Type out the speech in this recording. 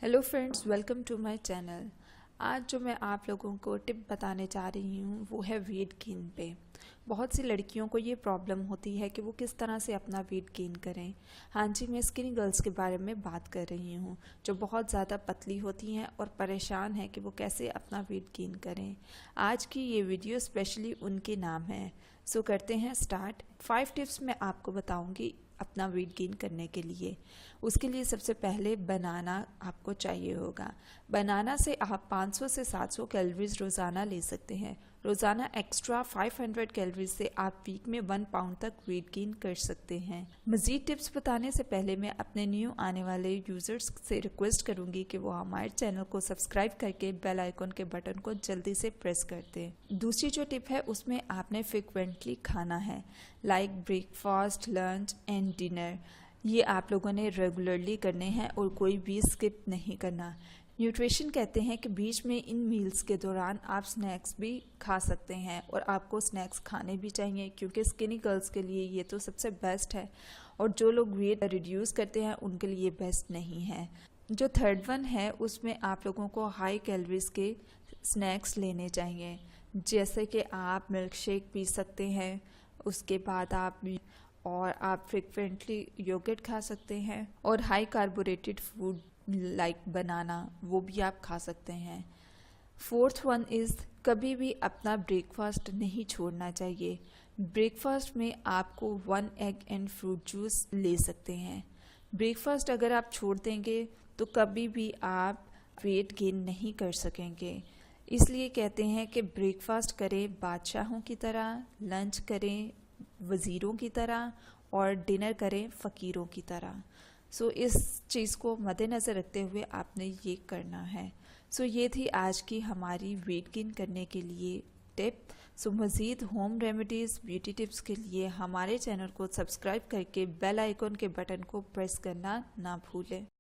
Hello friends, welcome to my channel. आज जो मैं आप लोगों को टिप बताने जा रही हूँ वो है वेट गेन पे। बहुत सी लड़कियों को ये प्रॉब्लम होती है कि वो किस तरह से अपना वेट गेन करें। हाँ जी, मैं स्किनी गर्ल्स के बारे में बात कर रही हूँ जो बहुत ज़्यादा पतली होती हैं और परेशान हैं कि वो कैसे अपना वेट गेन करें। आज की ये वीडियो स्पेशली उनके नाम है। सो करते हैं स्टार्ट। 5 टिप्स मैं आपको बताऊँगी अपना वेट गेन करने के लिए। उसके लिए सबसे पहले बनाना आपको चाहिए होगा। बनाना से आप 500 से 700 कैलोरीज रोज़ाना ले सकते हैं। रोज़ाना एक्स्ट्रा 500 कैलोरीज से आप वीक में 1 पाउंड तक वेट गेन कर सकते हैं। मज़ीद टिप्स बताने से पहले मैं अपने न्यू आने वाले यूज़र्स से रिक्वेस्ट करूंगी कि वो हमारे चैनल को सब्सक्राइब करके बेल आइकन के बटन को जल्दी से प्रेस कर दें। दूसरी जो टिप है उसमें आपने फ्रिक्वेंटली खाना है, like breakfast, lunch and dinner. ये आप लोगों ने रेगुलरली करने हैं और कोई भी स्किप नहीं करना। न्यूट्रिशन कहते हैं कि बीच में इन मील्स के दौरान आप स्नैक्स भी खा सकते हैं और आपको स्नैक्स खाने भी चाहिए क्योंकि स्किनी गर्ल्स के लिए ये तो सबसे बेस्ट है और जो लोग वेट रिड्यूस करते हैं उनके लिए बेस्ट नहीं है। जो थर्ड वन है उसमें आप लोगों को हाई कैलोरीज के स्नैक्स लेने चाहिए, जैसे कि आप मिल्क शेक पी सकते हैं, उसके बाद आप फ्रिक्वेंटली योगर्ट खा सकते हैं और हाई कार्बोरेटेड फूड लाइक बनाना वो भी आप खा सकते हैं। फोर्थ वन इज़ कभी भी अपना ब्रेकफास्ट नहीं छोड़ना चाहिए। ब्रेकफास्ट में आपको 1 एग एंड फ्रूट जूस ले सकते हैं। ब्रेकफास्ट अगर आप छोड़ देंगे तो कभी भी आप वेट गेन नहीं कर सकेंगे। इसलिए कहते हैं कि ब्रेकफास्ट करें बादशाहों की तरह, लंच करें वज़ीरों की तरह और डिनर करें फ़कीरों की तरह। सो इस चीज़ को मद्देनज़र रखते हुए आपने ये करना है। सो ये थी आज की हमारी वेट गेन करने के लिए टिप। सो मज़ीद होम रेमेडीज़, ब्यूटी टिप्स के लिए हमारे चैनल को सब्सक्राइब करके बेल आइकन के बटन को प्रेस करना ना भूलें।